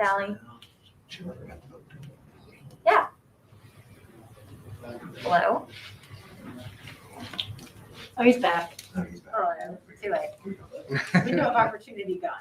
Sally? Yeah. Hello? Oh, he's back. No, he's back. Oh, no, too late. Window of opportunity gone.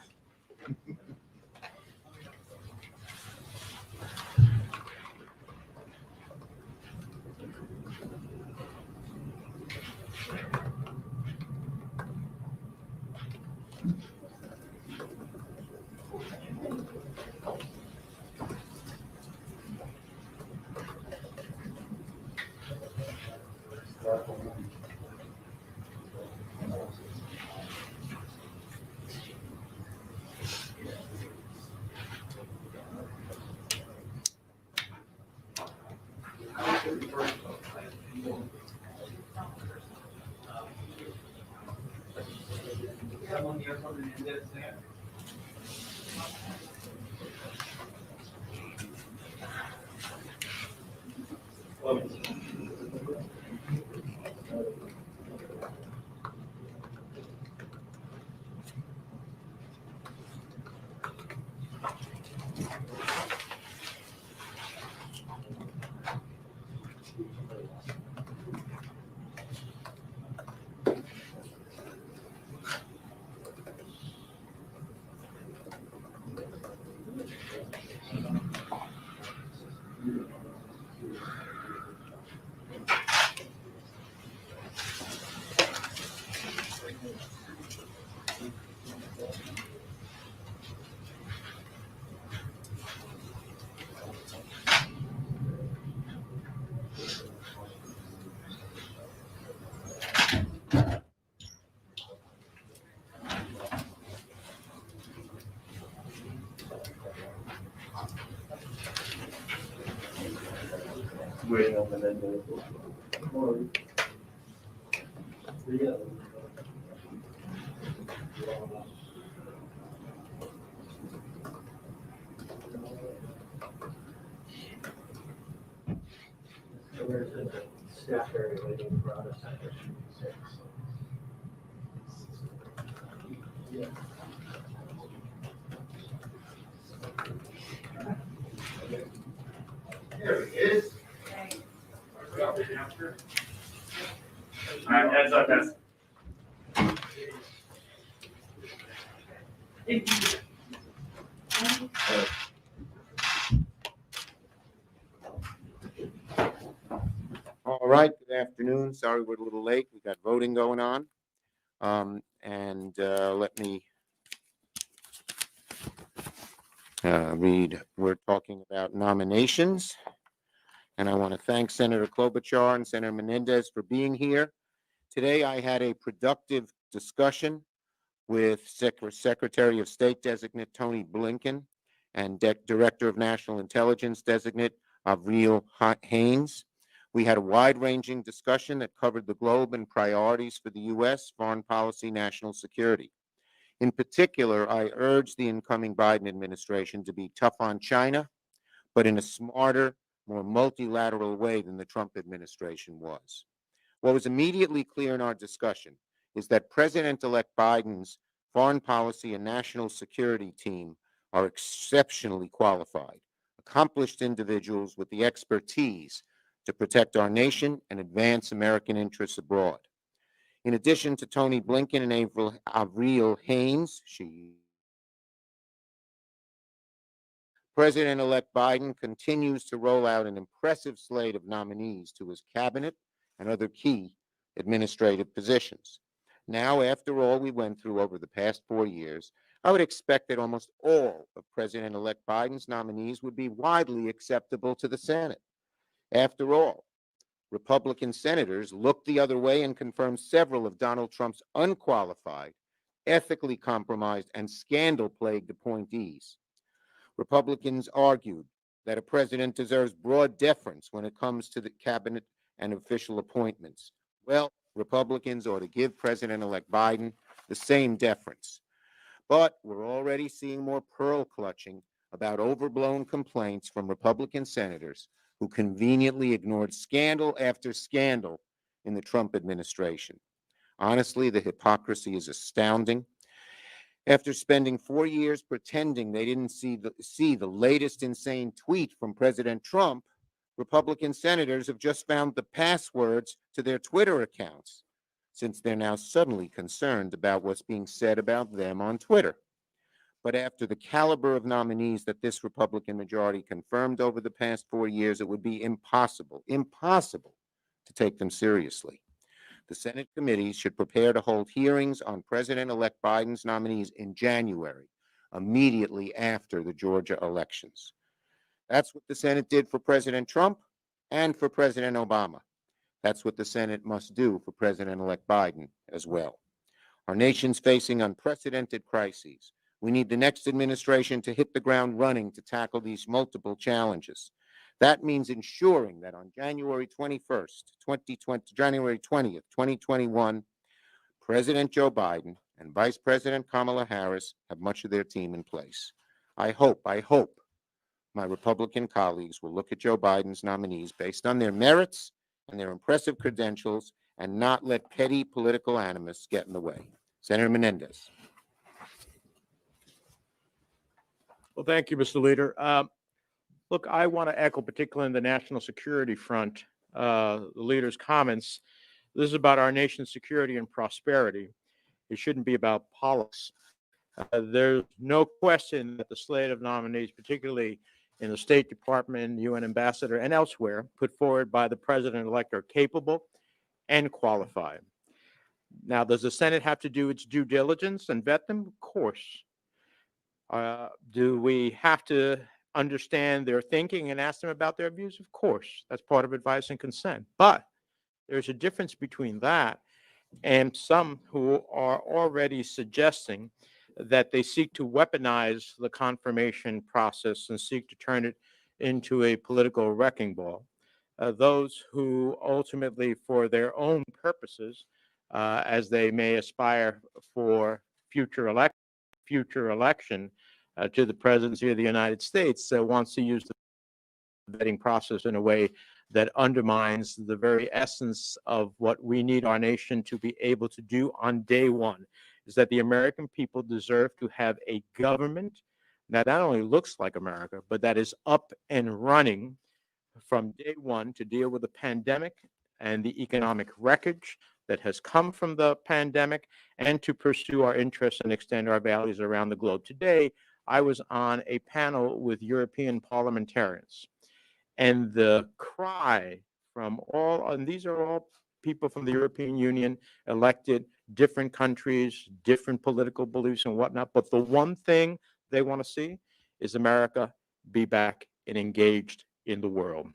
Waiting on Menendez. So where's the staff area waiting for other centers? Yeah. There he is. All right, heads up, guys. All right, good afternoon. Sorry we're a little late. We got voting going on. Let me read. We're talking about nominations. And I want to thank Senator Klobuchar and Senator Menendez for being here. Today, I had a productive discussion with Secretary of State designate Tony Blinken and Director of National Intelligence designate Avril Haines. We had a wide-ranging discussion that covered the globe and priorities for the U.S., foreign policy, national security. In particular, I urged the incoming Biden administration to be tough on China, but in a smarter, more multilateral way than the Trump administration was. What was immediately clear in our discussion is that President-elect Biden's foreign policy and national security team are exceptionally qualified, accomplished individuals with the expertise to protect our nation and advance American interests abroad. In addition to Tony Blinken and Avril Haines, President-elect Biden continues to roll out an impressive slate of nominees to his cabinet and other key administrative positions. Now, after all we went through over the past 4 years, I would expect that almost all of President-elect Biden's nominees would be widely acceptable to the Senate. After all, Republican senators looked the other way and confirmed several of Donald Trump's unqualified, ethically compromised, and scandal-plagued appointees. Republicans argued that a president deserves broad deference when it comes to the cabinet and official appointments. Well, Republicans ought to give President-elect Biden the same deference. But we're already seeing more pearl clutching about overblown complaints from Republican senators who conveniently ignored scandal after scandal in the Trump administration. Honestly, the hypocrisy is astounding. After spending 4 years pretending they didn't see the latest insane tweet from President Trump, Republican senators have just found the passwords to their Twitter accounts, since they're now suddenly concerned about what's being said about them on Twitter. But after the caliber of nominees that this Republican majority confirmed over the past 4 years, it would be impossible to take them seriously. The Senate committees should prepare to hold hearings on President-elect Biden's nominees in January, immediately after the Georgia elections. That's what the Senate did for President Trump and for President Obama. That's what the Senate must do for President-elect Biden as well. Our nation's facing unprecedented crises. We need the next administration to hit the ground running to tackle these multiple challenges. That means ensuring that on January 20th, 2021, President Joe Biden and Vice President Kamala Harris have much of their team in place. I hope my Republican colleagues will look at Joe Biden's nominees based on their merits and their impressive credentials and not let petty political animus get in the way. Senator Menendez. Well, thank you, Mr. Leader. Look, I want to echo, particularly in the national security front, the leader's comments. This is about our nation's security and prosperity. It shouldn't be about politics. There's no question that the slate of nominees, particularly in the State Department, UN ambassador, and elsewhere, put forward by the president-elect are capable and qualified. Now, does the Senate have to do its due diligence and vet them? Of course. Do we have to understand their thinking and ask them about their views? Of course. That's part of advice and consent. But there's a difference between that and some who are already suggesting that they seek to weaponize the confirmation process and seek to turn it into a political wrecking ball. Those who ultimately, for their own purposes, as they may aspire for future election to the presidency of the United States, wants to use the vetting process in a way that undermines the very essence of what we need our nation to be able to do on day one, is that the American people deserve to have a government that not only looks like America, but that is up and running from day one to deal with the pandemic and the economic wreckage that has come from the pandemic, and to pursue our interests and extend our values around the globe. Today, I was on a panel with European parliamentarians, and the cry from all, and these are all people from the European Union, elected, different countries, different political beliefs and whatnot, but the one thing they want to see is America be back and engaged in the world.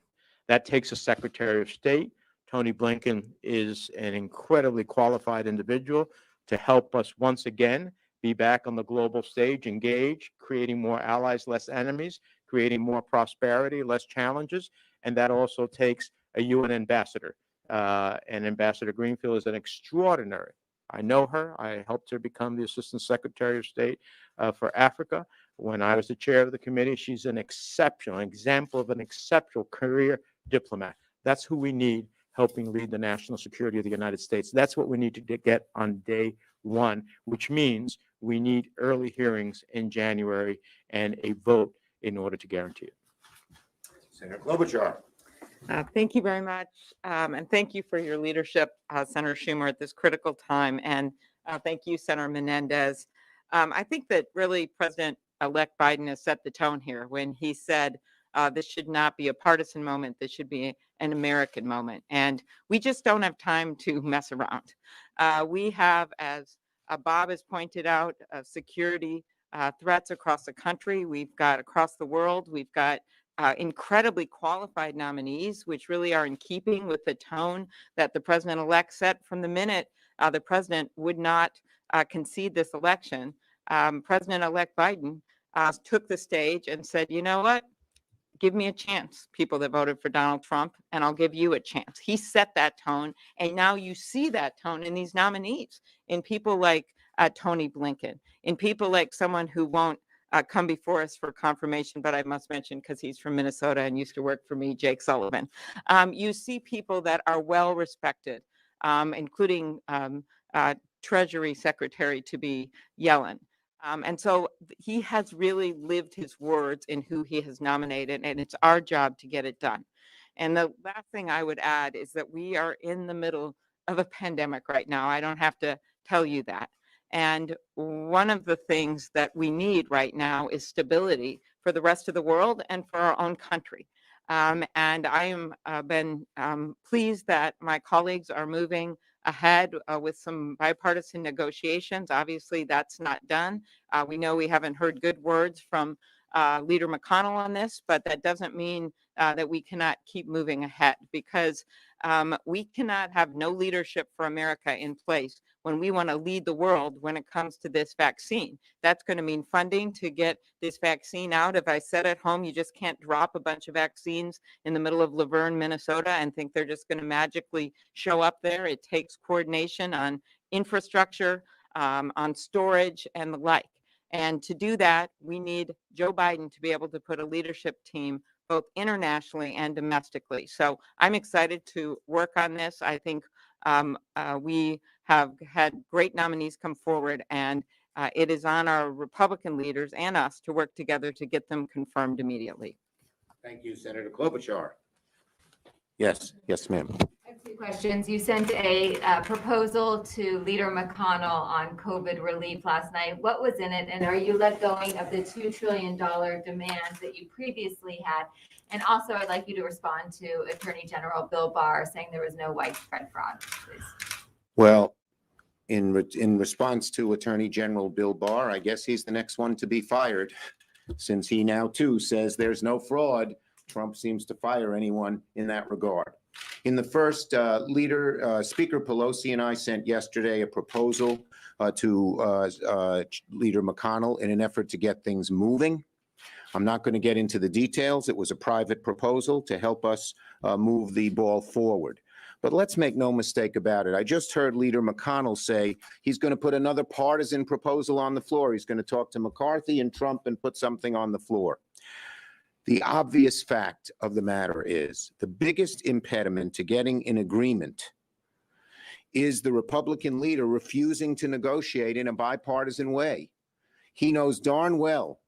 That takes a Secretary of State. Tony Blinken is an incredibly qualified individual to help us once again be back on the global stage, engaged, creating more allies, less enemies, creating more prosperity, less challenges. And that also takes a UN ambassador. And Ambassador Greenfield is an extraordinary. I know her. I helped her become the Assistant Secretary of State for Africa. When I was the chair of the committee, she's an exceptional example of an exceptional career diplomat. That's who we need helping lead the national security of the United States. That's what we need to get on day one, which means we need early hearings in January and a vote in order to guarantee it. Senator Klobuchar. Thank you very much. And thank you for your leadership, Senator Schumer, at this critical time. And thank you, Senator Menendez. I think that really President-elect Biden has set the tone here when he said this should not be a partisan moment. This should be an American moment. And we just don't have time to mess around. We have, as Bob has pointed out, security threats across the country. We've got across the world. We've got incredibly qualified nominees, which really are in keeping with the tone that the president-elect set from the minute the president would not concede this election. President-elect Biden took the stage and said, you know what? Give me a chance, people that voted for Donald Trump, and I'll give you a chance. He set that tone, and now you see that tone in these nominees, in people like Tony Blinken, in people like someone who won't come before us for confirmation, but I must mention because he's from Minnesota and used to work for me, Jake Sullivan. You see people that are well respected, including Treasury Secretary to be Yellen. And so he has really lived his words in who he has nominated, and it's our job to get it done. And the last thing I would add is that we are in the middle of a pandemic right now. I don't have to tell you that. And one of the things that we need right now is stability for the rest of the world and for our own country. And I am been pleased that my colleagues are moving ahead with some bipartisan negotiations. Obviously, that's not done. We know we haven't heard good words from Leader McConnell on this, but that doesn't mean that we cannot keep moving ahead, because we cannot have no leadership for America in place when we want to lead the world when it comes to this vaccine. That's going to mean funding to get this vaccine out. If I said at home, you just can't drop a bunch of vaccines in the middle of Laverne, Minnesota, and think they're just going to magically show up there. It takes coordination on infrastructure, on storage, and the like. And to do that, we need Joe Biden to be able to put a leadership team both internationally and domestically. So I'm excited to work on this. I think we have had great nominees come forward, and it is on our Republican leaders and us to work together to get them confirmed immediately. Thank you, Senator Klobuchar. Yes, yes, ma'am. I have 2 questions. You sent a proposal to Leader McConnell on COVID relief last night. What was in it? And are you let going of the $2 trillion demands that you previously had? And also, I'd like you to respond to Attorney General Bill Barr saying there was no widespread fraud, please. Well, in response to Attorney General Bill Barr, I guess he's the next one to be fired, since he now too says there's no fraud. Trump seems to fire anyone in that regard. In the first, Speaker Pelosi and I sent yesterday a proposal to Leader McConnell in an effort to get things moving. I'm not going to get into the details. It was a private proposal to help us move the ball forward. But let's make no mistake about it. I just heard Leader McConnell say he's going to put another partisan proposal on the floor. He's going to talk to McCarthy and Trump and put something on the floor. The obvious fact of the matter is the biggest impediment to getting an agreement is the Republican leader refusing to negotiate in a bipartisan way. He knows darn well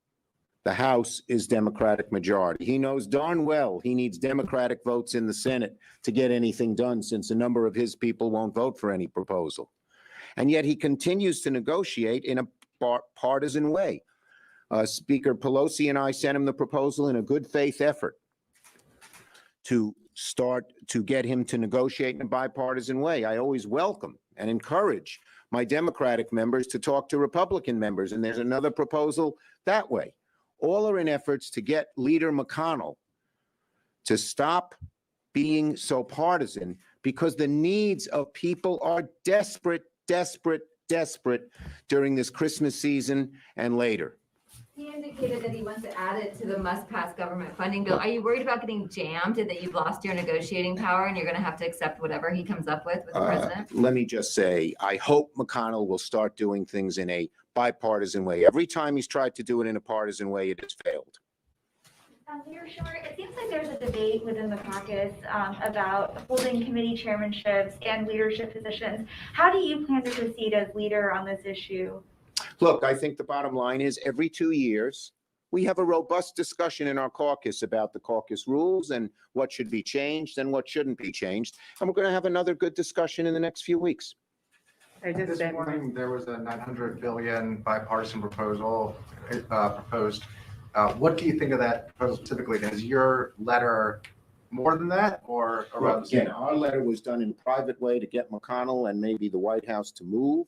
the House is Democratic majority. He knows darn well he needs Democratic votes in the Senate to get anything done, since a number of his people won't vote for any proposal. And yet he continues to negotiate in a partisan way. Speaker Pelosi and I sent him the proposal in a good faith effort to start to get him to negotiate in a bipartisan way. I always welcome and encourage my Democratic members to talk to Republican members, and there's another proposal that way. All are in efforts to get Leader McConnell to stop being so partisan, because the needs of people are desperate, desperate, desperate during this Christmas season and later. He indicated that he wants to add it to the must-pass government funding bill. Are you worried about getting jammed, and that you've lost your negotiating power and you're going to have to accept whatever he comes up with the president? Let me just say, I hope McConnell will start doing things in a bipartisan way. Every time he's tried to do it in a partisan way, it has failed. Leader Schumer, it seems like there's a debate within the caucus about holding committee chairmanships and leadership positions. How do you plan to proceed as leader on this issue? Look, I think the bottom line is every 2 years, we have a robust discussion in our caucus about the caucus rules and what should be changed and what shouldn't be changed. And we're going to have another good discussion in the next few weeks. This morning, there was a $900 billion bipartisan proposal proposed. What do you think of that proposal specifically? Is your letter more than that, or around the same? Again, our letter was done in a private way to get McConnell and maybe the White House to move.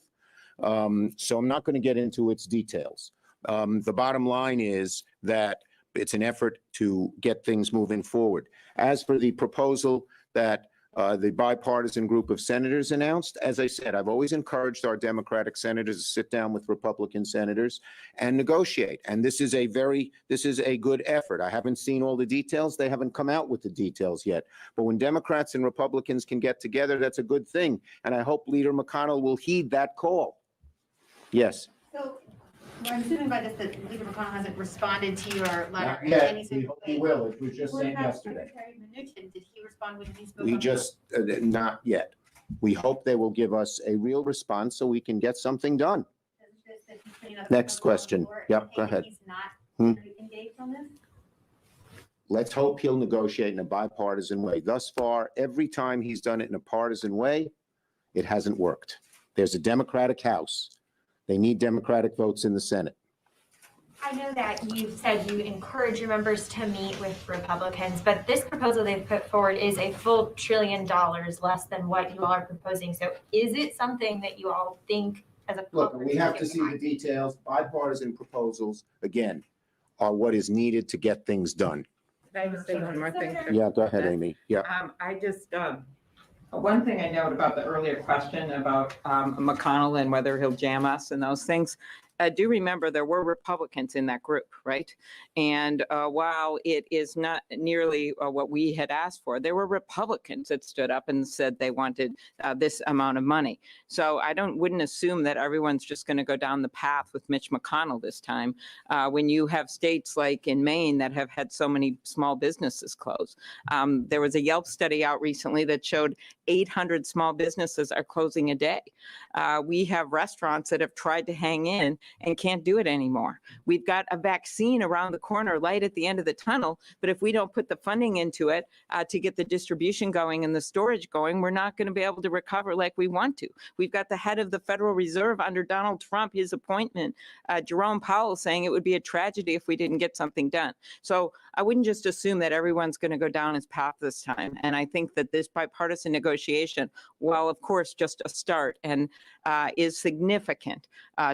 So I'm not going to get into its details. The bottom line is that it's an effort to get things moving forward. As for the proposal that the bipartisan group of senators announced, as I said, I've always encouraged our Democratic senators to sit down with Republican senators and negotiate. And this is a good effort. I haven't seen all the details. They haven't come out with the details yet. But when Democrats and Republicans can get together, that's a good thing. And I hope Leader McConnell will heed that call. Yes. So I'm assuming by this that Leader McConnell hasn't responded to your letter. Not in yet. any sort We of hope he way. will. It was just What sent about yesterday. Secretary Mnuchin? Did he respond when he spoke? We on just, not yet. We hope they will give us a real response so we can get something done. Does this that he's putting another Next proposal on the question. floor, Yep, and go that ahead. He's not Hmm. engaged on this? Let's hope he'll negotiate in a bipartisan way. Thus far, every time he's done it in a partisan way, it hasn't worked. There's a Democratic House. They need Democratic votes in the Senate. I know that you said you encourage your members to meet with Republicans, but this proposal they've put forward is a full $1 trillion less than what you all are proposing. So is it something that you all think as a Look, public we have to should see get the behind? details. Bipartisan proposals, again, are what is needed to get things done. Can I just say one more thing? Yeah, go ahead, Amy. Yeah. I just, one thing I note about the earlier question about McConnell and whether he'll jam us and those things, do remember there were Republicans in that group, right? And while it is not nearly what we had asked for, there were Republicans that stood up and said they wanted this amount of money. So I wouldn't assume that everyone's just going to go down the path with Mitch McConnell this time when you have states like in Maine that have had so many small businesses close. There was a Yelp study out recently that showed 800 small businesses are closing a day. We have restaurants that have tried to hang in and can't do it anymore. We've got a vaccine around the corner, light at the end of the tunnel, but if we don't put the funding into it to get the distribution going and the storage going, we're not going to be able to recover like we want to. We've got the head of the Federal Reserve under Donald Trump, his appointment, Jerome Powell, saying it would be a tragedy if we didn't get something done. So I wouldn't just assume that everyone's going to go down his path this time. And I think that this bipartisan negotiation, while of course just a start and is significant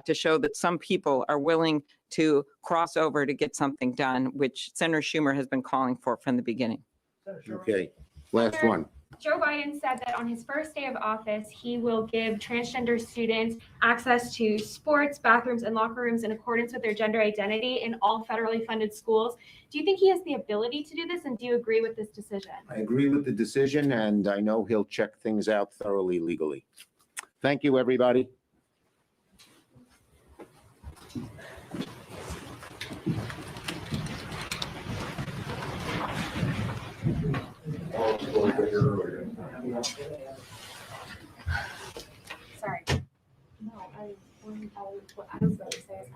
to show that some people are willing to cross over to get something done, which Senator Schumer has been calling for from the beginning. Okay, last one. Joe Biden said that on his first day of office, he will give transgender students access to sports, bathrooms, and locker rooms in accordance with their gender identity in all federally funded schools. Do you think he has the ability to do this, and do you agree with this decision? I agree with the decision, and I know he'll check things out thoroughly legally. Thank you, everybody. Sorry. No, I was going to say